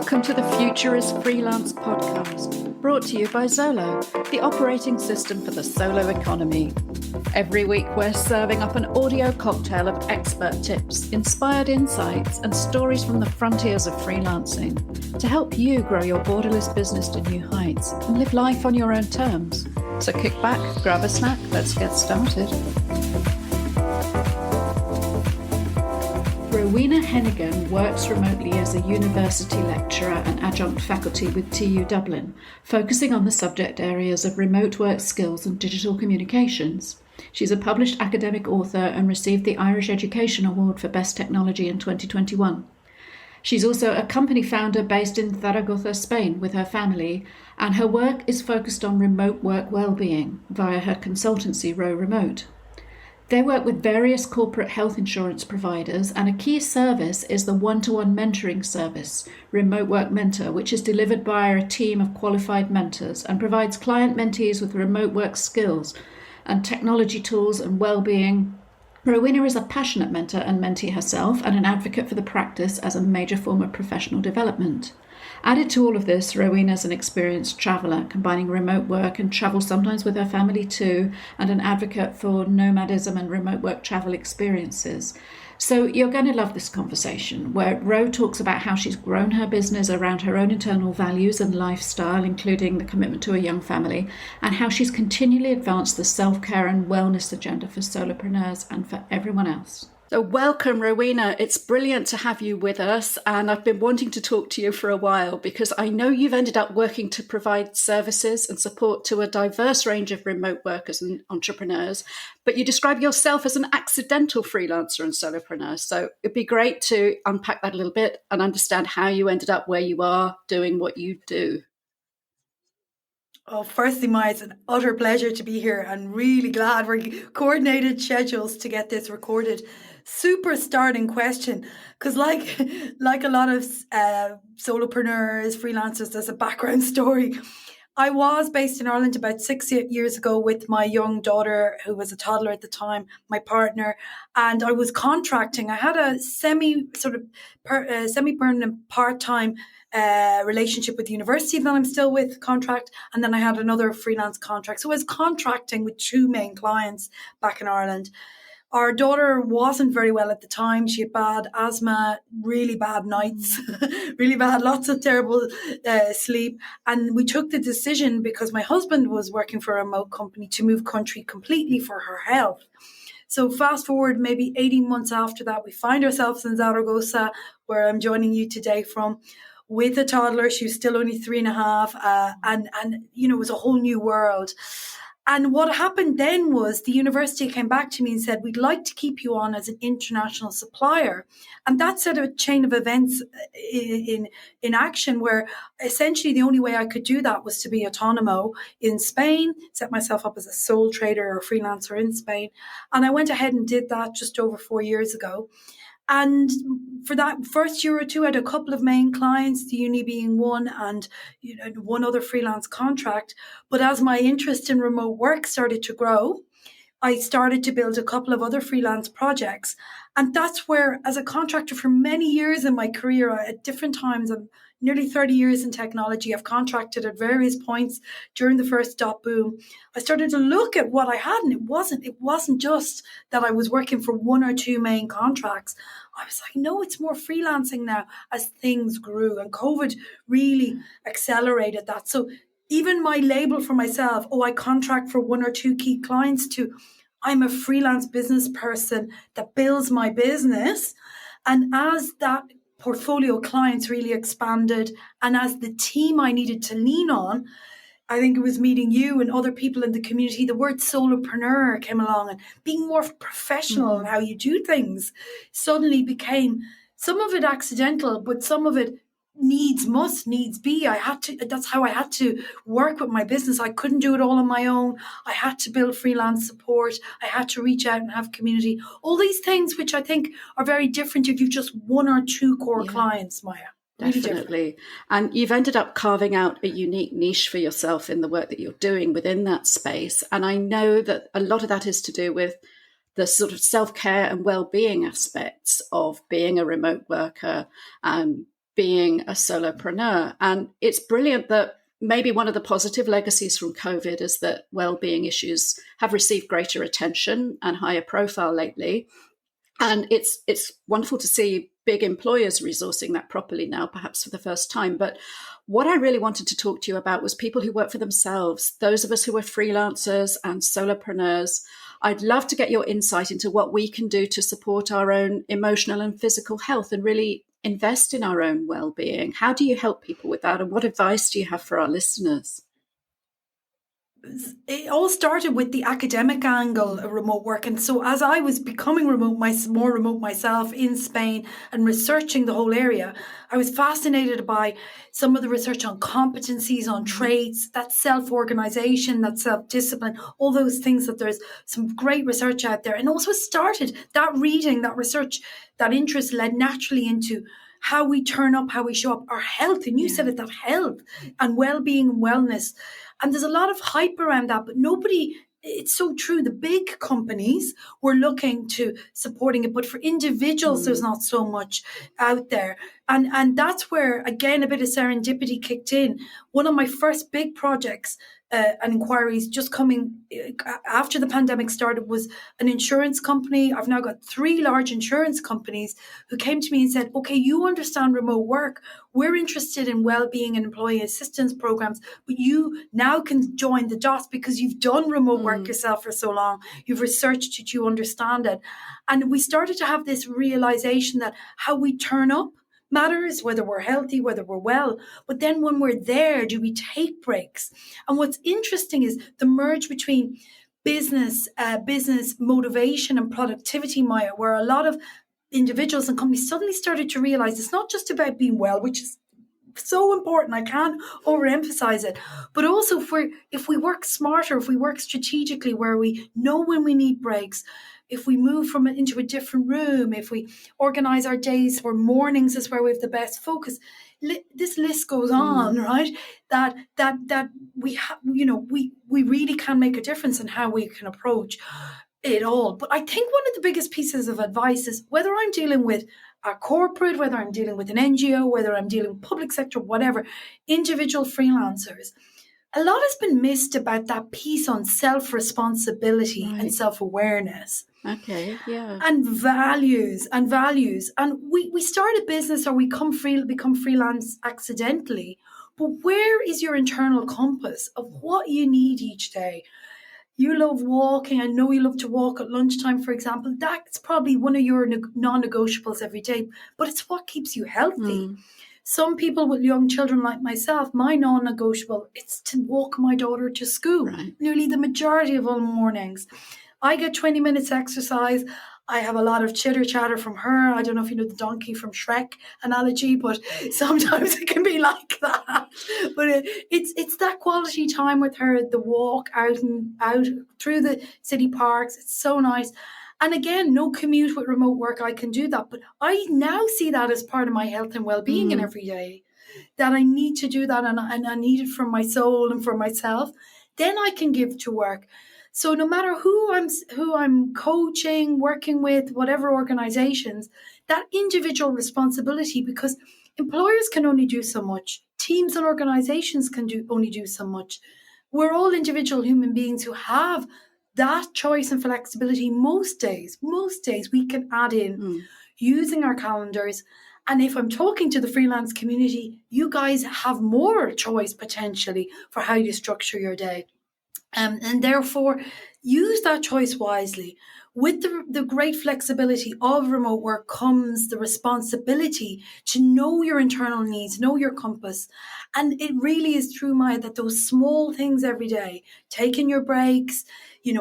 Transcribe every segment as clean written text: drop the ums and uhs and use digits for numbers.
Welcome to the Future Is Freelance podcast, brought to you by Zolo, the operating system for the solo economy. Every week we're serving up an audio cocktail of expert tips, inspired insights, and stories from the frontiers of freelancing to help you grow your borderless business to new heights and live life on your own terms. So kick back, grab a snack, let's get started. Rowena Hennigan works remotely as a university lecturer and adjunct faculty with TU Dublin, focusing on the subject areas of remote work skills and digital communications. She's a published academic author and received the Irish Education Award for Best Technology in 2021. She's also a company founder based in Zaragoza, Spain, with her family, and her work is focused on remote work wellbeing via her consultancy RoRemote. They work with various corporate health insurance providers, and a key service is the one-to-one mentoring service, Remote Work Mentor, which is delivered by a team of qualified mentors and provides client mentees with remote work skills and technology tools and well-being. Rowena is a passionate mentor and mentee herself and an advocate for the practice as a major form of professional development. Added to all of this, Rowena is an experienced traveller, combining remote work and travel sometimes with her family too, and an advocate for nomadism and remote work travel experiences. So you're going to love this conversation, where Ro talks about how she's grown her business around her own internal values and lifestyle, including the commitment to a young family, and how she's continually advanced the self-care and wellness agenda for solopreneurs and for everyone else. So welcome, Rowena. It's brilliant to have you with us. And I've been wanting to talk to you for a while because I know you've ended up working to provide services and support to a diverse range of remote workers and entrepreneurs. But you describe yourself as an accidental freelancer and solopreneur. So it'd be great to unpack that a little bit and understand how you ended up where you are doing what you do. Oh, firstly, Maya, it's an utter pleasure to be here and really glad we're coordinated schedules to get this recorded. Super starting question, because like a lot of solopreneurs, freelancers, there's a background story. I was based in Ireland about 6 years ago with my young daughter, who was a toddler at the time, my partner, and I was contracting. I had a semi-permanent part-time relationship with the university that I'm still with, contract, and then I had another freelance contract. So I was contracting with two main clients back in Ireland. Our daughter wasn't very well at the time. She had bad asthma, really bad nights, really bad, lots of terrible sleep. And we took the decision, because my husband was working for a remote company, to move country completely for her health. So fast forward maybe 18 months after that, we find ourselves in Zaragoza, where I'm joining you today from, with a toddler. She was still only 3.5, and you know, it was a whole new world. And what happened then was the university came back to me and said, we'd like to keep you on as an international supplier. And that set a chain of events in action, where essentially the only way I could do that was to be autonomo in Spain, set myself up as a sole trader or freelancer in Spain. And I went ahead and did that just over 4 years ago. And for that first year or two, I had a couple of main clients, the uni being one, and one other freelance contract. But as my interest in remote work started to grow, I started to build a couple of other freelance projects. And that's where, as a contractor for many years in my career, at different times, I'm nearly 30 years in technology, I've contracted at various points during the first dot boom. I started to look at what I had, and it wasn't just that I was working for one or two main contracts. I was like, no, it's more freelancing now as things grew, and COVID really accelerated that. So even my label for myself, I contract for one or two key clients, to I'm a freelance business person that builds my business. And as that portfolio of clients really expanded, and as the team I needed to lean on, I think it was meeting you and other people in the community, the word solopreneur came along, and being more professional in how you do things suddenly became, some of it accidental, but some of it must needs be. That's how I had to work with my business. I couldn't do it all on my own. I had to build freelance support. I had to reach out and have community. All these things, which I think are very different if you've just one or two core clients, Maya. Definitely. And you've ended up carving out a unique niche for yourself in the work that you're doing within that space. And I know that a lot of that is to do with the sort of self-care and well-being aspects of being a remote worker, being a solopreneur. And it's brilliant that maybe one of the positive legacies from COVID is that well-being issues have received greater attention and higher profile lately. And it's wonderful to see big employers resourcing that properly now, perhaps for the first time. But what I really wanted to talk to you about was people who work for themselves, those of us who are freelancers and solopreneurs. I'd love to get your insight into what we can do to support our own emotional and physical health and really invest in our own well-being. How do you help people with that? And what advice do you have for our listeners? It all started with the academic angle of remote work. And so as I was becoming more remote myself in Spain and researching the whole area, I was fascinated by some of the research on competencies, on traits, that self-organization, that self-discipline, all those things that there's some great research out there. And also started that reading, that research, that interest led naturally into how we turn up, how we show up, our health. And you said it, that health and well-being and wellness. And there's a lot of hype around that, but nobody, it's so true. The big companies were looking to supporting it, but for individuals, there's not so much out there. And that's where, again, a bit of serendipity kicked in. One of my first big projects and inquiries just coming after the pandemic started was an insurance company. I've now got 3 large insurance companies who came to me and said, okay, you understand remote work. We're interested in well-being and employee assistance programs, but you now can join the dots because you've done remote work yourself for so long. You've researched it, you understand it. And we started to have this realization that how we turn up matters, whether we're healthy, whether we're well. But then when we're there, do we take breaks? And what's interesting is the merge between business motivation and productivity, Maya, where a lot of individuals and companies suddenly started to realize it's not just about being well, which is so important. I can't overemphasize it. But also if we work smarter, if we work strategically, where we know when we need breaks, if we move into a different room, if we organize our days where mornings is where we have the best focus, this list goes on, right? That we really can make a difference in how we can approach it all. But I think one of the biggest pieces of advice is whether I'm dealing with a corporate, whether I'm dealing with an NGO, whether I'm dealing with public sector, whatever, individual freelancers, a lot has been missed about that piece on self-responsibility and self-awareness. Okay, yeah. And values. And we start a business or we become freelance accidentally. But where is your internal compass of what you need each day? You love walking. I know you love to walk at lunchtime, for example. That's probably one of your non-negotiables every day, but it's what keeps you healthy. Some people with young children like myself, my non-negotiable, it's to walk my daughter to school, nearly the majority of all mornings. I get 20 minutes exercise. I have a lot of chitter chatter from her. I don't know if you know the donkey from Shrek analogy, but sometimes it can be like that. But it's that quality time with her, the walk out through the city parks. It's so nice. And again, no commute with remote work. I can do that. But I now see that as part of my health and well-being in every day, that I need to do that and I need it for my soul and for myself. Then I can give to work. So no matter who I'm coaching, working with, whatever organizations, that individual responsibility, because employers can only do so much. Teams and organizations can only do so much. We're all individual human beings who have that choice and flexibility. Most days we can add in using our calendars. And if I'm talking to the freelance community, you guys have more choice potentially for how you structure your day. And therefore, use that choice wisely. With the great flexibility of remote work comes the responsibility to know your internal needs, know your compass. And it really is true, Maya, that those small things every day, taking your breaks,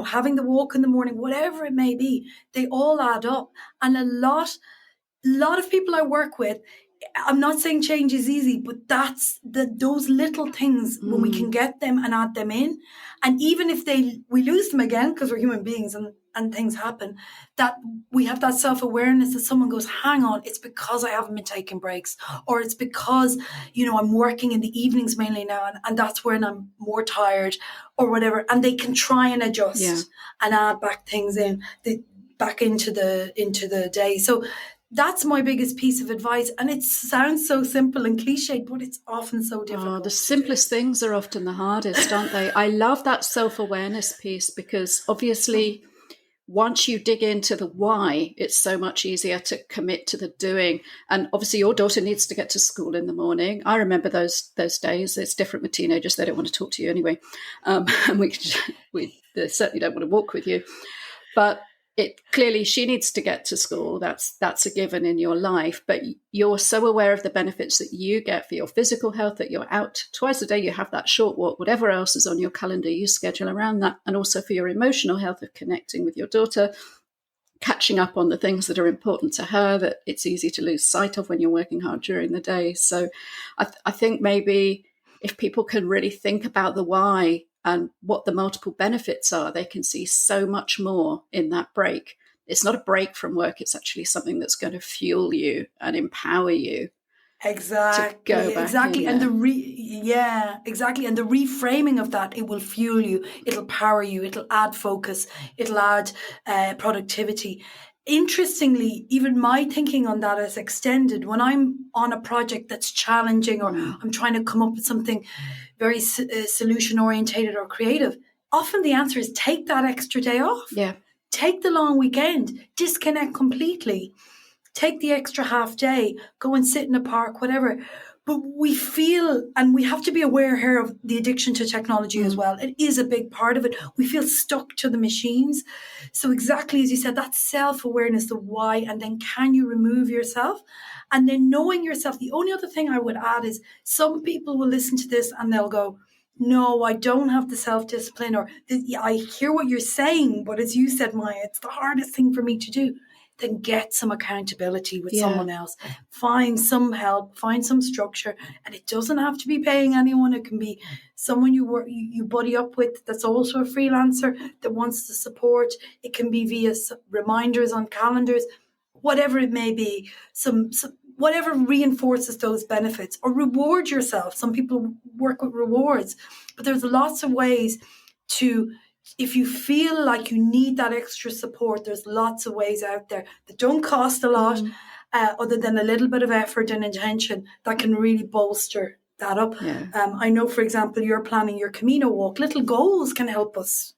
having the walk in the morning, whatever it may be, they all add up. And a lot of people I work with, I'm not saying change is easy, but that's those little things when we can get them and add them in. And even if we lose them again, because we're human beings and things happen, that we have that self-awareness that someone goes, hang on, it's because I haven't been taking breaks, or it's because, I'm working in the evenings mainly now and that's when I'm more tired or whatever. And they can try and adjust and add back things back into the day. So That's my biggest piece of advice. And it sounds so simple and cliched, but it's often so Oh, difficult. the simplest things are often the hardest, aren't they? I love that self-awareness piece, because obviously once you dig into the why, it's so much easier to commit to the doing. And obviously your daughter needs to get to school in the morning. I remember those days. It's different with teenagers. They don't want to talk to you anyway. And they certainly don't want to walk with you. But it clearly, she needs to get to school. That's a given in your life. But you're so aware of the benefits that you get for your physical health, that you're out twice a day, you have that short walk, whatever else is on your calendar, you schedule around that. And also for your emotional health of connecting with your daughter, catching up on the things that are important to her, that it's easy to lose sight of when you're working hard during the day. So I think maybe if people can really think about the why and what the multiple benefits are, they can see so much more in that break. It's not a break from work. It's actually something that's going to fuel you and empower you. Exactly. And exactly. And the reframing of that, it will fuel you, it'll power you, it'll add focus, it'll add productivity. Interestingly, even my thinking on that is extended when I'm on a project that's challenging, or I'm trying to come up with something very solution orientated or creative. Often the answer is take that extra day off. Yeah. Take the long weekend, disconnect completely. Take the extra half day, go and sit in a park, whatever. But we feel, and we have to be aware here of the addiction to technology as well. It is a big part of it. We feel stuck to the machines. So exactly as you said, that self-awareness, the why, and then can you remove yourself? And then knowing yourself. The only other thing I would add is some people will listen to this and they'll go, no, I don't have the self-discipline, or I hear what you're saying, but as you said, Maya, it's the hardest thing for me to do. Then get some accountability with someone else. Find some help, find some structure. And it doesn't have to be paying anyone. It can be someone you buddy up with that's also a freelancer that wants to support. It can be via reminders on calendars, whatever it may be. Some whatever reinforces those benefits, or reward yourself. Some people work with rewards, but there's lots of ways to. If you feel like you need that extra support, there's lots of ways out there that don't cost a lot, other than a little bit of effort and intention, that can really bolster that up. Yeah. I know, for example, you're planning your Camino walk. Little goals can help us.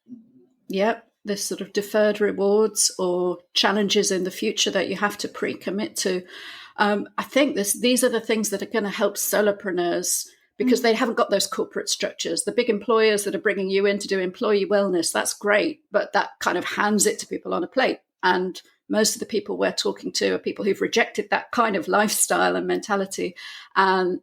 Yep. This sort of deferred rewards or challenges in the future that you have to pre-commit to. I think these are the things that are going to help solopreneurs, because they haven't got those corporate structures. The big employers that are bringing you in to do employee wellness, that's great, but that kind of hands it to people on a plate. And most of the people we're talking to are people who've rejected that kind of lifestyle and mentality. And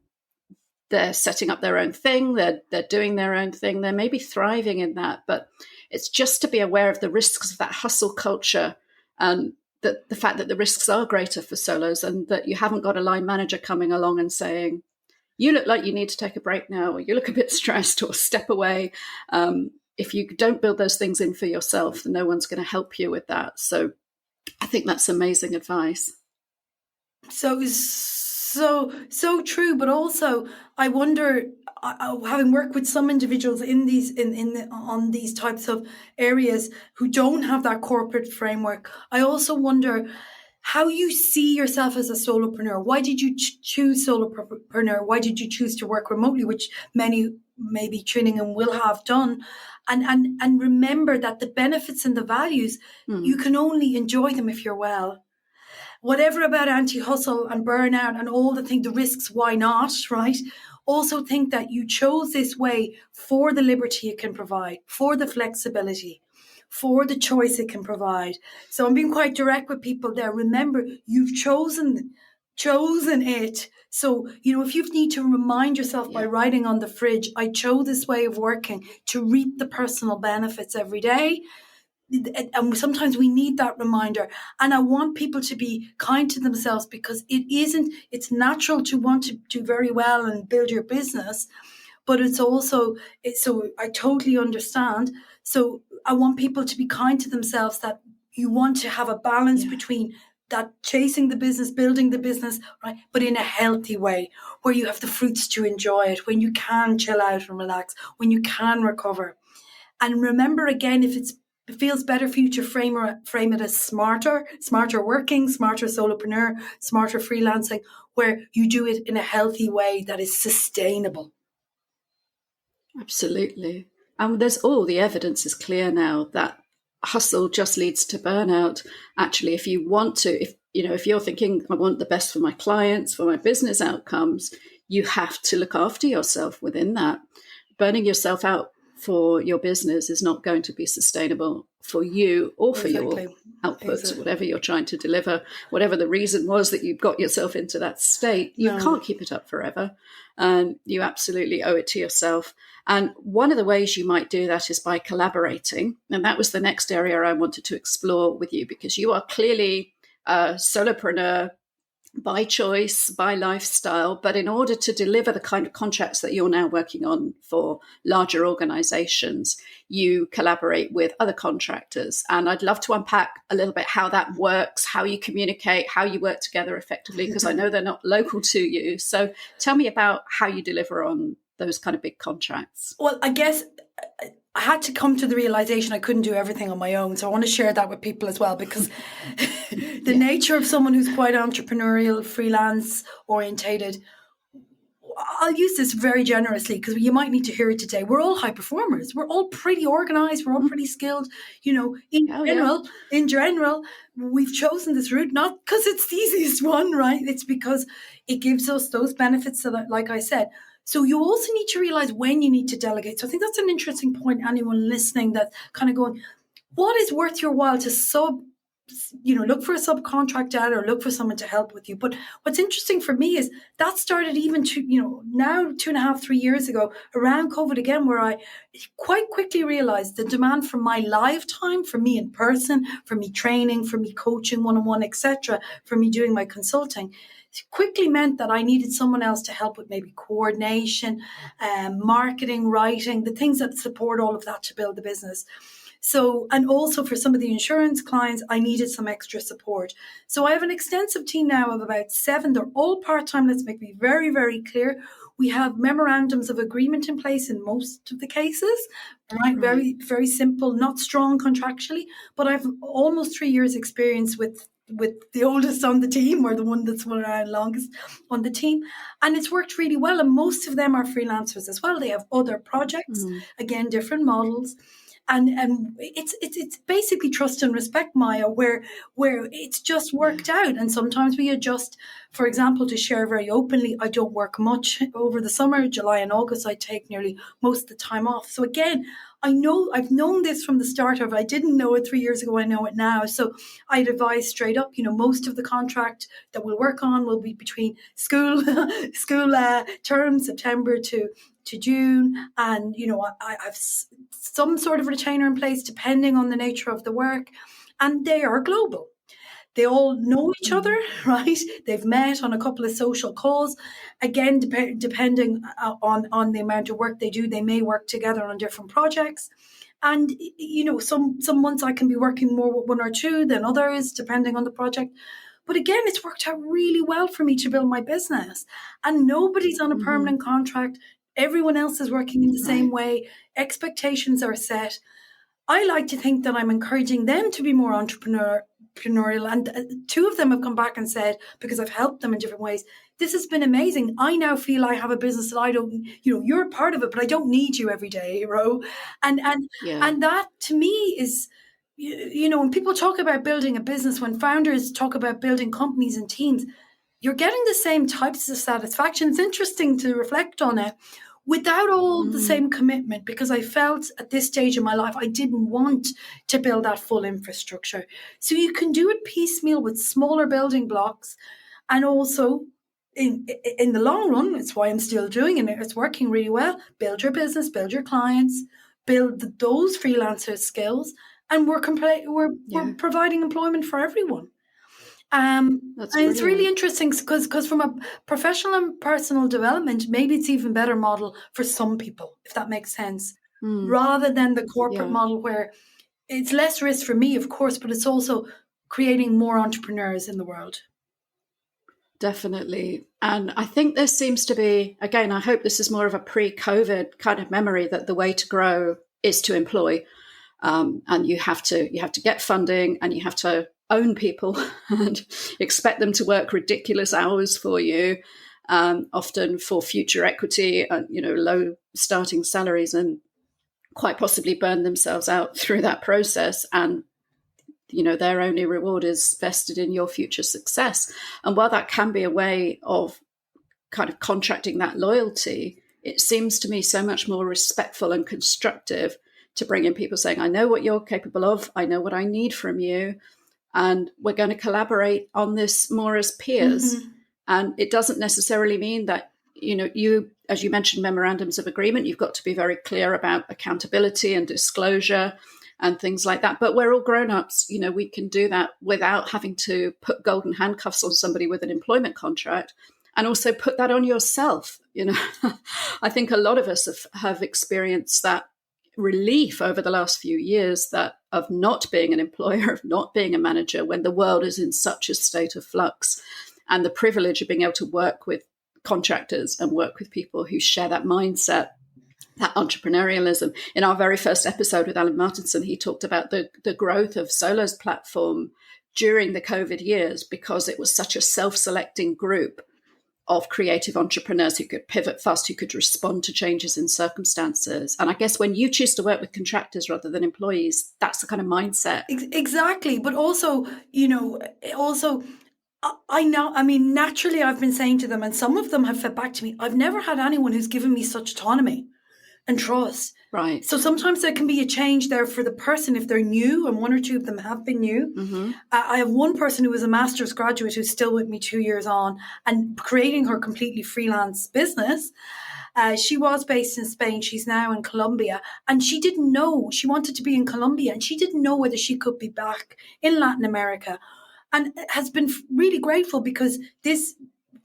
they're setting up their own thing. They're doing their own thing. They may be thriving in that, but it's just to be aware of the risks of that hustle culture, and the fact that the risks are greater for solos, and that you haven't got a line manager coming along and saying, you look like you need to take a break now, or you look a bit stressed, or step away. If you don't build those things in for yourself, then no one's going to help you with that. So I think that's amazing advice. So true. But also, I wonder, having worked with some individuals on these types of areas who don't have that corporate framework, I also wonder how you see yourself as a solopreneur. Why did you choose solopreneur? Why did you choose to work remotely, which many maybe tuning in will have done? And remember that the benefits and the values, you can only enjoy them if you're well. Whatever about anti-hustle and burnout and all the risks, why not, right? Also think that you chose this way for the liberty it can provide, for the flexibility, for the choice it can provide. So I'm being quite direct with people there. Remember, you've chosen it. So, if you need to remind yourself by writing on the fridge, I chose this way of working to reap the personal benefits every day. And sometimes we need that reminder. And I want people to be kind to themselves, because it's natural to want to do very well and build your business, but so I totally understand. So I want people to be kind to themselves, that you want to have a balance between that chasing the business, building the business, right? But in a healthy way, where you have the fruits to enjoy it, when you can chill out and relax, when you can recover. And remember again, if it's It feels better for you to frame it as smarter working, smarter solopreneur, smarter freelancing, where you do it in a healthy way that is sustainable. Absolutely. And there's all the evidence is clear now that hustle just leads to burnout. Actually, if you want to, if you're thinking, I want the best for my clients, for my business outcomes, you have to look after yourself within that. Burning yourself out for your business is not going to be sustainable for you or for your outputs, whatever you're trying to deliver, whatever the reason was that you got yourself into that state. You can't keep it up forever. And you absolutely owe it to yourself. And one of the ways you might do that is by collaborating. And that was the next area I wanted to explore with you, because you are clearly a solopreneur by choice, by lifestyle, but in order to deliver the kind of contracts that you're now working on for larger organizations, you collaborate with other contractors. And I'd love to unpack a little bit how that works, how you communicate, how you work together effectively, because I know they're not local to you. So tell me about how you deliver on those kind of big contracts. Well, I guess I had to come to the realization I couldn't do everything on my own. So I want to share that with people as well, because the nature of someone who's quite entrepreneurial, freelance orientated, I'll use this very generously because you might need to hear it today. We're all high performers. We're all pretty organized. We're all pretty skilled. In general, we've chosen this route, not because it's the easiest one, right? It's because it gives us those benefits that, like I said. So you also need to realize when you need to delegate. So I think that's an interesting point. Anyone listening that's kind of going, what is worth your while to look for a subcontractor or look for someone to help with you. But what's interesting for me is that started even now 2.5, 3 years ago around COVID again, where I quite quickly realized the demand for my live time, for me in person, for me training, for me coaching one-on-one, etc., for me doing my consulting, quickly meant that I needed someone else to help with maybe coordination, marketing, writing, the things that support all of that to build the business. So, and also for some of the insurance clients, I needed some extra support. So I have an extensive team now of about 7. They're all part-time. Let's make me very, very clear. We have memorandums of agreement in place in most of the cases, right? Very, very simple, not strong contractually, but I've almost 3 years experience with the oldest on the team, or the one that's been around longest on the team. And it's worked really well. And most of them are freelancers as well. They have other projects, again, different models. And it's basically trust and respect, Maya, where it's just worked out. And sometimes we adjust. For example, to share very openly, I don't work much over the summer. July and August, I take nearly most of the time off. So again, I've known this from the start of. I didn't know it 3 years ago. I know it now. So I'd advise straight up, most of the contract that we'll work on will be between school terms, September to June. And, I've some sort of retainer in place depending on the nature of the work. And they are global. They all know each other, right? They've met on a couple of social calls. Again, depending on the amount of work they do, they may work together on different projects. And, some months I can be working more with 1 or 2 than others, depending on the project. But again, it's worked out really well for me to build my business. And nobody's on a permanent contract. Everyone else is working in the same way. Expectations are set. I like to think that I'm encouraging them to be more entrepreneurial. And 2 of them have come back and said, because I've helped them in different ways, this has been amazing. I now feel I have a business that I don't, you're part of it, but I don't need you every day, Ro. And that to me is, when people talk about building a business, when founders talk about building companies and teams, you're getting the same types of satisfaction. It's interesting to reflect on it without all the same commitment, because I felt at this stage in my life, I didn't want to build that full infrastructure. So you can do it piecemeal with smaller building blocks. And also in the long run, it's why I'm still doing it. It's working really well. Build your business, build your clients, build those freelancer skills. And we're providing employment for everyone. And it's really interesting because from a professional and personal development, maybe it's even better model for some people, if that makes sense, rather than the corporate model where it's less risk for me, of course, but it's also creating more entrepreneurs in the world. Definitely. And I think there seems to be, again, I hope this is more of a pre-COVID kind of memory, that the way to grow is to employ. and you have to get funding, and you have to own people and expect them to work ridiculous hours for you, often for future equity, low starting salaries, and quite possibly burn themselves out through that process. And their only reward is vested in your future success. And while that can be a way of kind of contracting that loyalty, it seems to me so much more respectful and constructive to bring in people saying, I know what you're capable of, I know what I need from you, and we're going to collaborate on this more as peers. Mm-hmm. And it doesn't necessarily mean that, you, as you mentioned, memorandums of agreement, you've got to be very clear about accountability and disclosure and things like that. But we're all grown-ups, we can do that without having to put golden handcuffs on somebody with an employment contract, and also put that on yourself. I think a lot of us have experienced that relief over the last few years, that of not being an employer, of not being a manager, when the world is in such a state of flux, and the privilege of being able to work with contractors and work with people who share that mindset, that entrepreneurialism. In our very first episode with Alan Martinson, he talked about the growth of Solo's platform during the COVID years, because it was such a self-selecting group of creative entrepreneurs who could pivot fast, who could respond to changes in circumstances. And I guess when you choose to work with contractors rather than employees, that's the kind of mindset. Exactly. But also, I know, naturally I've been saying to them, and some of them have fed back to me, I've never had anyone who's given me such autonomy and trust. Right. So sometimes there can be a change there for the person if they're new, and one or two of them have been new. Mm-hmm. I have one person who was a master's graduate who's still with me 2 years on and creating her completely freelance business. She was based in Spain. She's now in Colombia, and she didn't know. She wanted to be in Colombia, and she didn't know whether she could be back in Latin America, and has been really grateful because this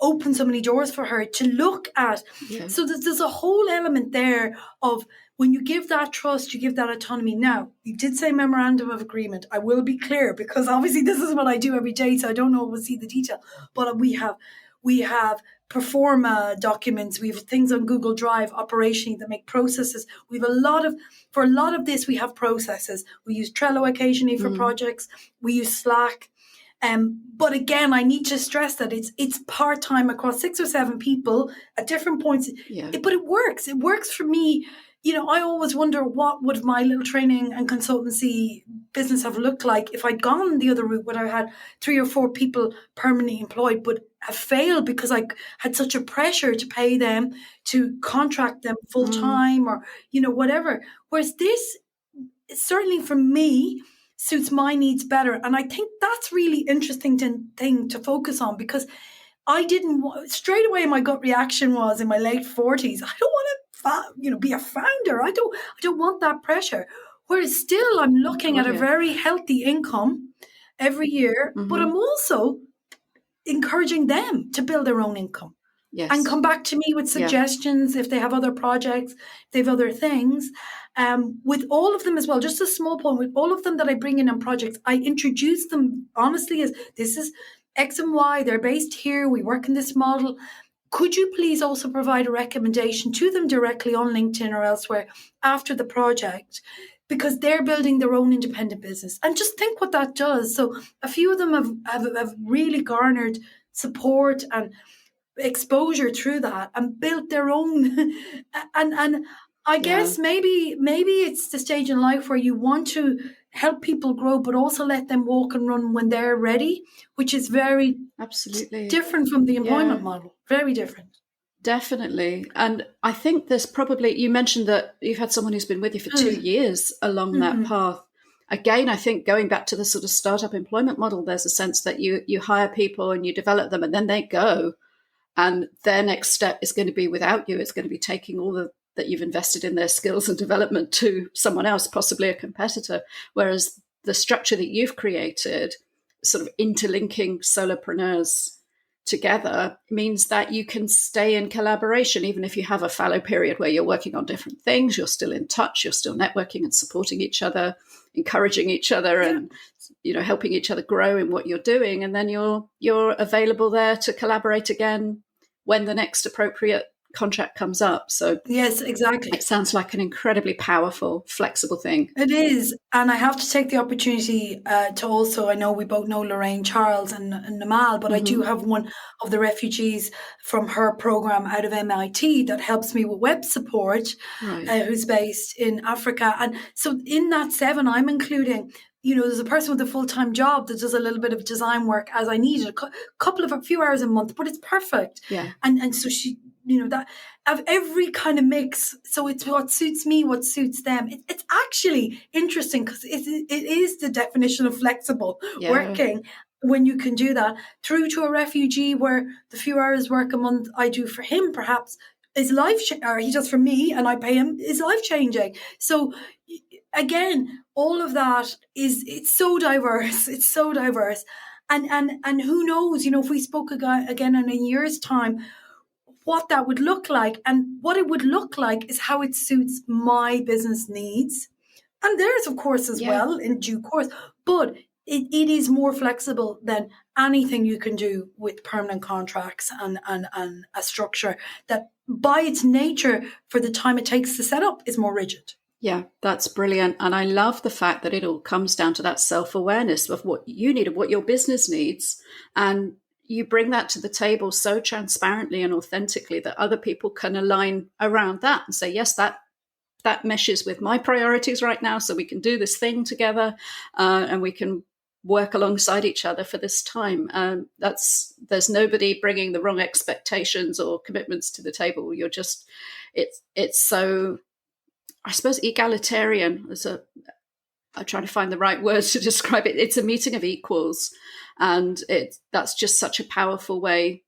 opened so many doors for her to look at. Yeah. So there's a whole element there of when you give that trust, you give that autonomy. Now, you did say memorandum of agreement. I will be clear, because obviously this is what I do every day, so I don't always see the detail. But we have performa documents. We have things on Google Drive operationally that make processes. We have for a lot of this, we have processes. We use Trello occasionally for projects. We use Slack. But again, I need to stress that it's part-time across 6 or 7 people at different points. Yeah. But it works. It works for me. I always wonder, what would my little training and consultancy business have looked like if I'd gone the other route, where I had 3 or 4 people permanently employed, but have failed because I had such a pressure to pay them, to contract them full-time or, whatever. Whereas this, certainly for me, suits my needs better. And I think that's really interesting thing to focus on, because I didn't straight away, my gut reaction was, in my late 40s, I don't want to be a founder. I don't want that pressure. Whereas still I'm looking at a very healthy income every year, but I'm also encouraging them to build their own income. Yes. And come back to me with suggestions if they have other projects, if they have other things. With all of them as well, just a small point, with all of them that I bring in on projects, I introduce them honestly as, this is X and Y, they're based here, we work in this model. Could you please also provide a recommendation to them directly on LinkedIn or elsewhere after the project? Because they're building their own independent business. And just think what that does. So a few of them have really garnered support and exposure through that and built their own. and I guess maybe it's the stage in life where you want to help people grow, but also let them walk and run when they're ready, which is very absolutely different from the employment model. Very different. Definitely. And I think there's probably, you mentioned that you've had someone who's been with you for 2 years along that path. Again, I think going back to the sort of startup employment model, there's a sense that you hire people and you develop them and then they go. And their next step is going to be without you. It's going to be taking all that you've invested in their skills and development to someone else, possibly a competitor. Whereas the structure that you've created, sort of interlinking solopreneurs together, means that you can stay in collaboration, even if you have a fallow period where you're working on different things, you're still in touch, you're still networking and supporting each other, encouraging each other and, helping each other grow in what you're doing. And then you're available there to collaborate again when the next appropriate contract comes up. So Yes, exactly. it sounds like an incredibly powerful, flexible thing. It is. And I have to take the opportunity to also, I know we both know Lorraine Charles and Namal, but I do have one of the refugees from her program out of MIT that helps me with web support, Right. who's based in Africa. And so in that 7, I'm including, there's a person with a full-time job that does a little bit of design work as I need it, a few hours a month, but it's perfect. Yeah. And so she, that of every kind of mix. So it's what suits me, what suits them. It's actually interesting because it is the definition of flexible working when you can do that, through to a refugee where the few hours work a month I do for him perhaps is or he does for me and I pay him, is life changing. So again, all of that it's so diverse. It's so diverse. And who knows, if we spoke again in a year's time, what that would look like. And what it would look like is how it suits my business needs and theirs, of course, as well, in due course. But it is more flexible than anything you can do with permanent contracts and a structure that by its nature, for the time it takes to set up, is more rigid. Yeah, that's brilliant. And I love the fact that it all comes down to that self-awareness of what you need, of what your business needs. And you bring that to the table so transparently and authentically that other people can align around that and say, yes, that meshes with my priorities right now. So we can do this thing together and we can work alongside each other for this time. There's nobody bringing the wrong expectations or commitments to the table. You're just, it's so, I suppose, egalitarian. I try to find the right words to describe it. It's a meeting of equals. And that's just such a powerful way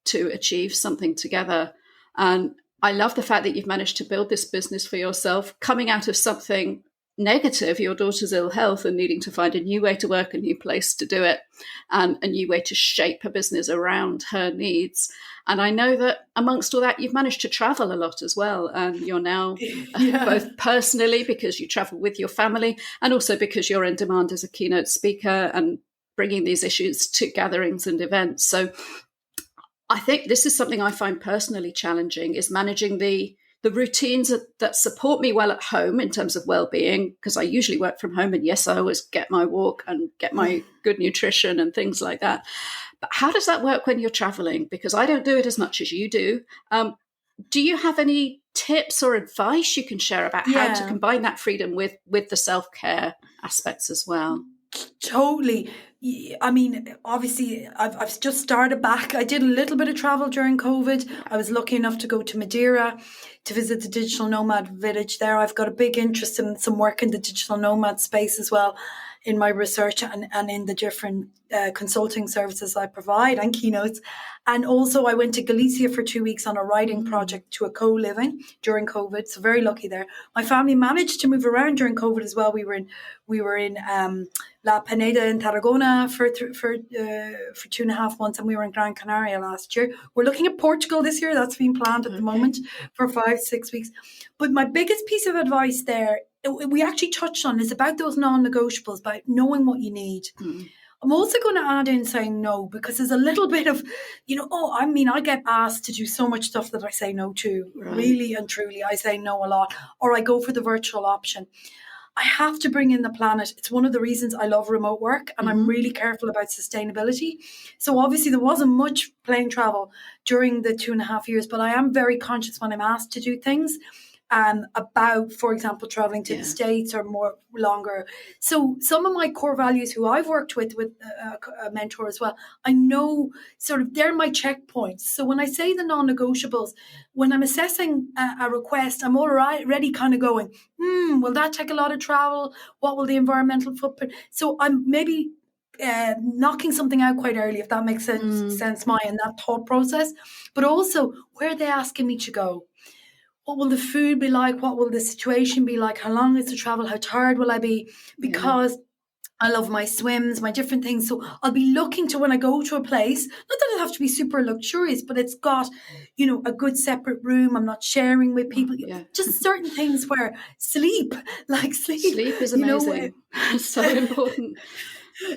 to achieve something together. And I love the fact that you've managed to build this business for yourself, coming out of something negative, your daughter's ill health, and needing to find a new way to work, a new place to do it, and a new way to shape a business around her needs. And I know that amongst all that, you've managed to travel a lot as well. And you're now both personally, because you travel with your family, and also because you're in demand as a keynote speaker and bringing these issues to gatherings and events. So I think this is something I find personally challenging, is managing the routines that support me well at home in terms of well-being, because I usually work from home and yes, I always get my walk and get my good nutrition and things like that. But how does that work when you're traveling? Because I don't do it as much as you do. Do you have any tips or advice you can share about how to combine that freedom with the self-care aspects as well? Totally. I mean, obviously, I've just started back. I did a little bit of travel during COVID. I was lucky enough to go to Madeira to visit the digital nomad village there. I've got a big interest in some work in the digital nomad space as well, in my research and in the different consulting services I provide and keynotes. And also I went to Galicia for 2 weeks on a writing project to a co-living during COVID. So very lucky there. My family managed to move around during COVID as well. We were in La Peneda in Tarragona for 2.5 months, and we were in Gran Canaria last year. We're looking at Portugal this year. That's been planned at the moment for 5-6 weeks. But my biggest piece of advice there, we actually touched on, is about those non-negotiables, about knowing what you need. I'm also going to add in saying no, because there's a little bit of, I get asked to do so much stuff that I say no to. Right. Really and truly, I say no a lot, or I go for the virtual option. I have to bring in the planet. It's one of the reasons I love remote work, and I'm really careful about sustainability. So obviously there wasn't much plane travel during the 2.5 years, but I am very conscious when I'm asked to do things about, for example, traveling to the States or more longer. So some of my core values, who I've worked with a mentor as well, I know sort of they're my checkpoints. So when I say the non-negotiables, when I'm assessing a request, I'm already kind of going, will that take a lot of travel? What will the environmental footprint? So I'm maybe knocking something out quite early, if that makes sense, Maya, in that thought process. But also, where are they asking me to go? What will the food be like? What will the situation be like? How long is the travel? How tired will I be? Because I love my swims, my different things. So I'll be looking to, when I go to a place, not that it have to be super luxurious, but it's got, a good separate room. I'm not sharing with people. Just certain things where sleep. Sleep is amazing. So important.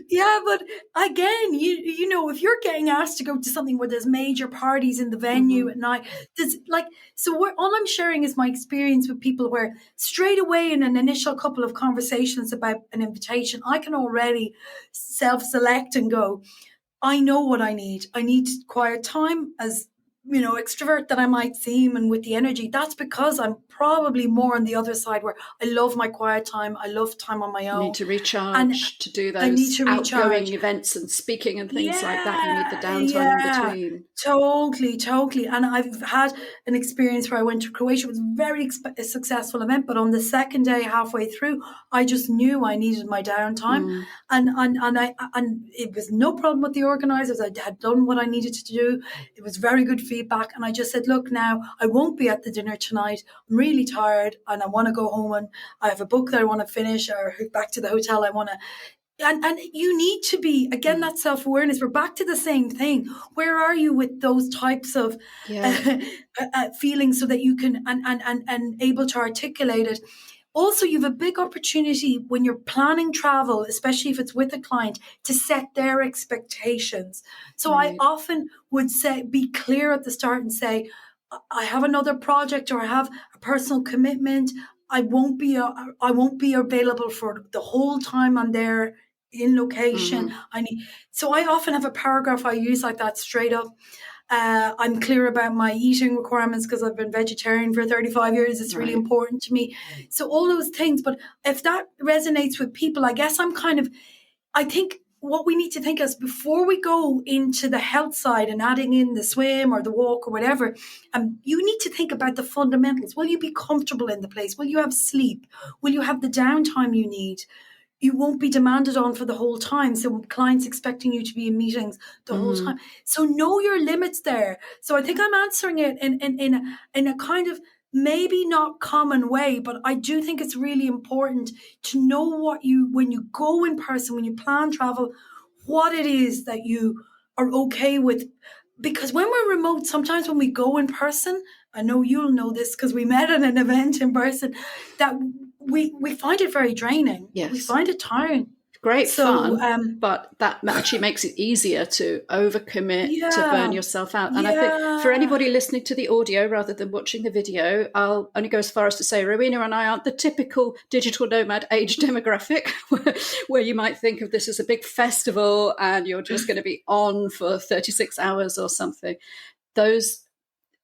Yeah, but again, you know, if you're getting asked to go to something where there's major parties in the venue at night, there's like, so all I'm sharing is my experience with people where straight away in an initial couple of conversations about an invitation, I can already self-select and go, I know what I need. I need quiet time, as you know, extrovert that I might seem and with the energy. That's because I'm probably more on the other side where I love my quiet time. I love time on my You need own. to And recharge to do I need those to outgoing recharge. events and speaking and things like that. You need the Yeah, downtime in yeah, between. totally. And I've had an experience where I went to Croatia. It was a successful event, but on the second day, halfway through, I just knew I needed my downtime, and it was no problem with the organisers. I had done what I needed to do. It was very good feedback, and I just said, look, now I won't be at the dinner tonight. I'm really tired, and I want to go home, and I have a book that I want to finish, or back to the hotel. I want to. And you need to be, again, that self-awareness. We're back to the same thing. Where are you with those types of feelings so that you can and able to articulate it? Also, you have a big opportunity when you're planning travel, especially if it's with a client, to set their expectations. So I often would say, be clear at the start and say, I have another project or I have a personal commitment. I won't be available for the whole time I'm there in location. So I often have a paragraph I use like that straight up. I'm clear about my eating requirements because I've been vegetarian for 35 years. It's really important to me. So all those things. But if that resonates with people, I guess I think what we need to think is before we go into the health side and adding in the swim or the walk or whatever, you need to think about the fundamentals. Will you be comfortable in the place? Will you have sleep? Will you have the downtime you need? You won't be demanded on for the whole time. So clients expecting you to be in meetings the whole time. So know your limits there. So I think I'm answering it in a kind of maybe not common way, but I do think it's really important to know when you go in person, when you plan travel, what it is that you are okay with. Because when we're remote, sometimes when we go in person, I know you'll know this because we met at an event in person, that we find it very draining. Yes. We find it tiring. Great fun, but that actually makes it easier to overcommit, to burn yourself out. And I think for anybody listening to the audio rather than watching the video, I'll only go as far as to say Rowena and I aren't the typical digital nomad age demographic where you might think of this as a big festival and you're just going to be on for 36 hours or something. Those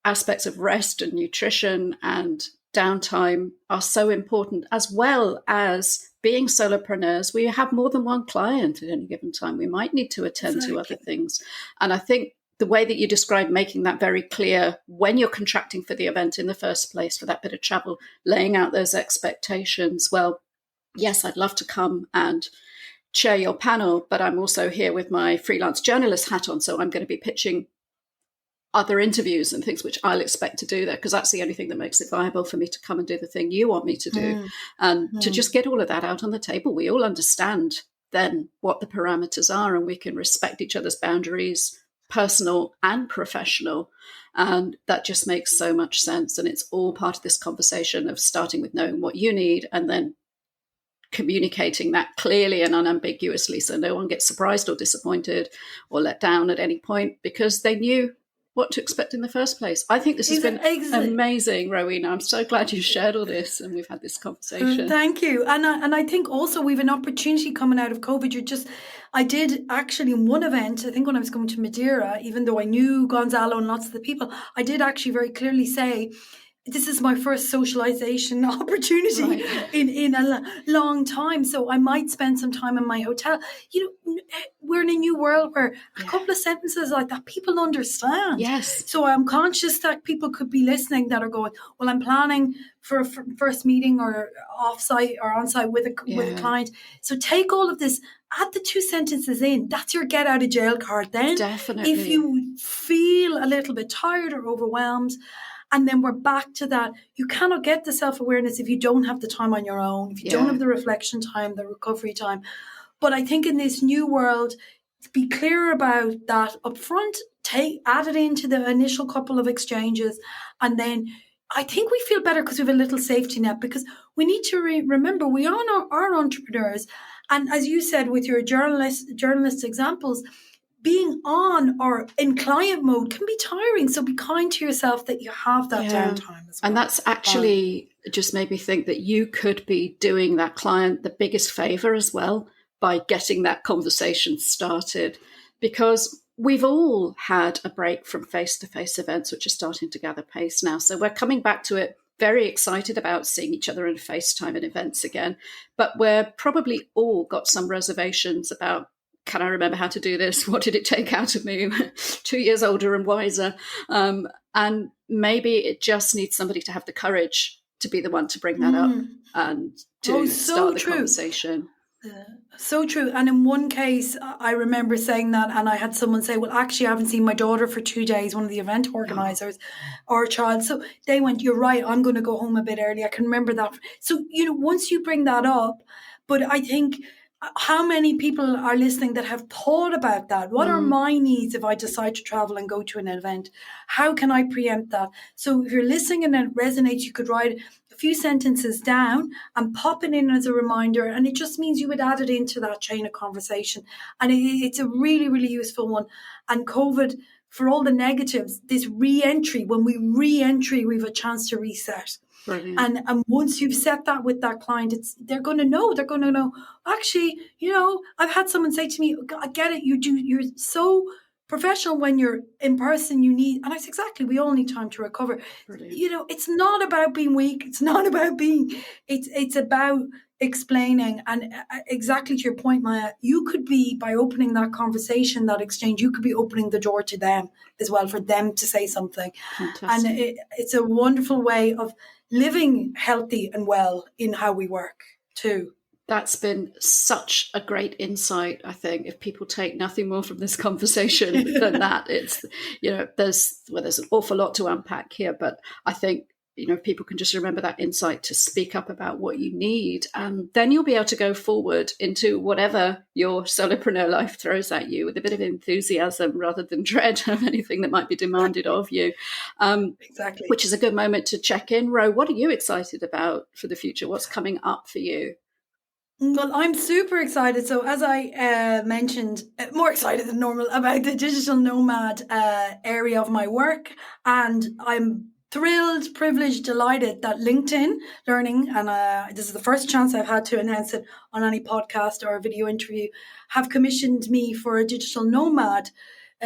aspects of rest and nutrition and downtime are so important, as well as being solopreneurs. We have more than one client at any given time. We might need to attend to other things. And I think the way that you describe making that very clear when you're contracting for the event in the first place, for that bit of travel, laying out those expectations. Well, yes, I'd love to come and chair your panel, but I'm also here with my freelance journalist hat on. So I'm going to be pitching other interviews and things which I'll expect to do there, because that's the only thing that makes it viable for me to come and do the thing you want me to do. And to just get all of that out on the table, we all understand then what the parameters are and we can respect each other's boundaries, personal and professional. And that just makes so much sense. And it's all part of this conversation of starting with knowing what you need and then communicating that clearly and unambiguously so no one gets surprised or disappointed or let down at any point because they knew what to expect in the first place. I think this has been amazing, Rowena. I'm so glad you shared all this and we've had this conversation. Thank you. And I think also we've an opportunity coming out of COVID. I did actually in one event, I think when I was going to Madeira, even though I knew Gonzalo and lots of the people, I did actually very clearly say, this is my first socialization opportunity in a long time. So I might spend some time in my hotel. You know, we're in a new world where a couple of sentences like that, people understand. Yes. So I'm conscious that people could be listening that are going, well, I'm planning for a first meeting or offsite or onsite with a client. So take all of this, add the 2 sentences in. That's your get out of jail card then. Definitely. If you feel a little bit tired or overwhelmed, and then we're back to that. You cannot get the self-awareness if you don't have the time on your own, if you don't have the reflection time, the recovery time. But I think in this new world, be clear about that up front, add it into the initial couple of exchanges. And then I think we feel better because we have a little safety net, because we need to remember we are entrepreneurs. And as you said with your journalist examples, being on or in client mode can be tiring. So be kind to yourself that you have that downtime as well. And that's actually just made me think that you could be doing that client the biggest favor as well by getting that conversation started, because we've all had a break from face-to-face events, which are starting to gather pace now. So we're coming back to it, very excited about seeing each other in FaceTime and events again. But we're probably all got some reservations about, can I remember how to do this? What did it take out of me? 2 years older and wiser. And maybe it just needs somebody to have the courage to be the one to bring that up and to start the conversation. So true. And in one case, I remember saying that, and I had someone say, well, actually, I haven't seen my daughter for 2 days, one of the event organisers, or child. So they went, you're right, I'm going to go home a bit early. I can remember that. So, once you bring that up, but I think, how many people are listening that have thought about that? What are my needs if I decide to travel and go to an event? How can I preempt that? So if you're listening and it resonates, you could write a few sentences down and pop it in as a reminder. And it just means you would add it into that chain of conversation. And it's a really, really useful one. And COVID, for all the negatives, this re-entry, when we re-entry, we have a chance to reset. Brilliant. And once you've set that with that client, they're going to know, actually, I've had someone say to me, I get it. You're so professional when you're in person, and I said, exactly, we all need time to recover. Brilliant. It's not about being weak. It's not about it's about explaining. And exactly to your point, Maya, you could be, by opening that conversation, that exchange, you could be opening the door to them as well, for them to say something. Fantastic. And it's a wonderful way of living healthy and well in how we work too. That's been such a great insight. I think if people take nothing more from this conversation than that, it's, there's an awful lot to unpack here, but I think, people can just remember that insight to speak up about what you need, and then you'll be able to go forward into whatever your solopreneur life throws at you with a bit of enthusiasm rather than dread of anything that might be demanded of you. Exactly. Which is a good moment to check in. Ro, what are you excited about for the future? What's coming up for you? Well, I'm super excited. So as I mentioned, more excited than normal about the digital nomad area of my work. And I'm thrilled, privileged, delighted that LinkedIn Learning, and this is the first chance I've had to announce it on any podcast or a video interview, have commissioned me for a digital nomad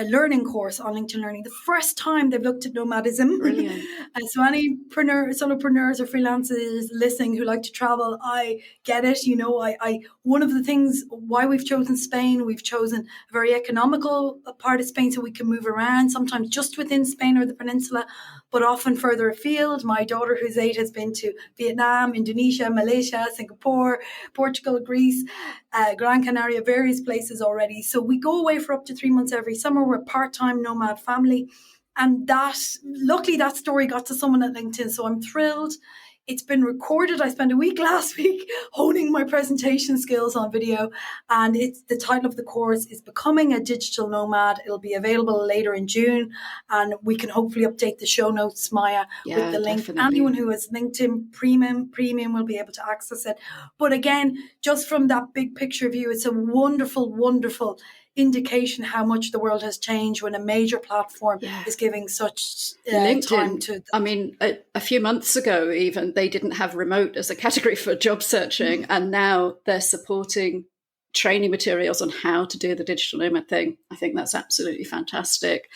learning course on LinkedIn Learning. The first time they've looked at nomadism. Brilliant. And so any solopreneurs or freelancers listening who like to travel, I get it. I one of the things why we've chosen Spain, we've chosen a very economical part of Spain so we can move around, sometimes just within Spain or the peninsula, but often further afield. My daughter, who's 8, has been to Vietnam, Indonesia, Malaysia, Singapore, Portugal, Greece, Gran Canaria, various places already. So we go away for up to 3 months every summer. We're a part-time nomad family. And luckily that story got to someone at LinkedIn. So I'm thrilled. It's been recorded. I spent a week last week honing my presentation skills on video. And the title of the course is Becoming a Digital Nomad. It'll be available later in June. And we can hopefully update the show notes, Maya, with the link. Definitely. Anyone who has LinkedIn Premium will be able to access it. But again, just from that big picture view, it's a wonderful, wonderful indication how much the world has changed when a major platform is giving such time to them. I mean, a few months ago even, they didn't have remote as a category for job searching, and now they're supporting training materials on how to do the digital nomad thing. I think that's absolutely fantastic.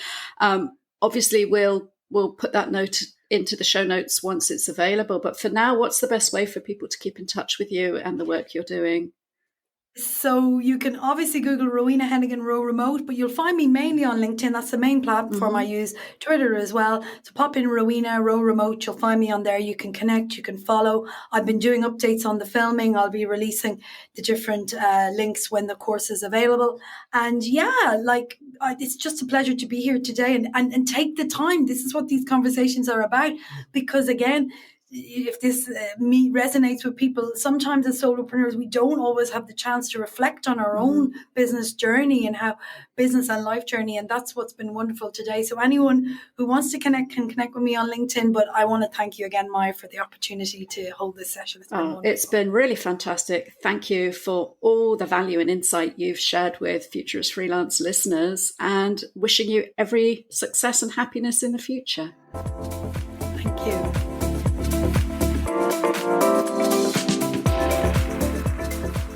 Obviously, we'll put that note into the show notes once it's available, but for now, what's the best way for people to keep in touch with you and the work you're doing? So you can obviously Google Rowena Hennigan RoRemote, but you'll find me mainly on LinkedIn. That's the main platform I use. Twitter as well. So pop in Rowena RoRemote. You'll find me on there. You can connect. You can follow. I've been doing updates on the filming. I'll be releasing the different links when the course is available. And it's just a pleasure to be here today and take the time. This is what these conversations are about. Because again, if this resonates with people, sometimes as solopreneurs, we don't always have the chance to reflect on our own business journey and how business and life journey. And that's what's been wonderful today. So anyone who wants to connect can connect with me on LinkedIn. But I want to thank you again, Maya, for the opportunity to hold this session. It's been wonderful. It's been really fantastic. Thank you for all the value and insight you've shared with Future Is Freelance listeners, and wishing you every success and happiness in the future. Thank you.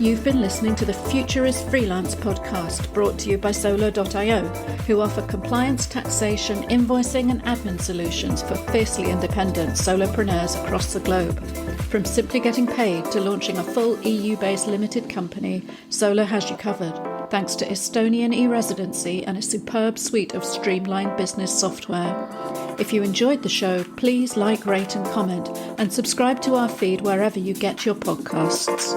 You've been listening to the Future Is Freelance podcast, brought to you by Solo.io, who offer compliance, taxation, invoicing and admin solutions for fiercely independent solopreneurs across the globe. From simply getting paid to launching a full EU-based limited company, Solo has you covered, thanks to Estonian e-residency and a superb suite of streamlined business software. If you enjoyed the show, please like, rate and comment, and subscribe to our feed wherever you get your podcasts.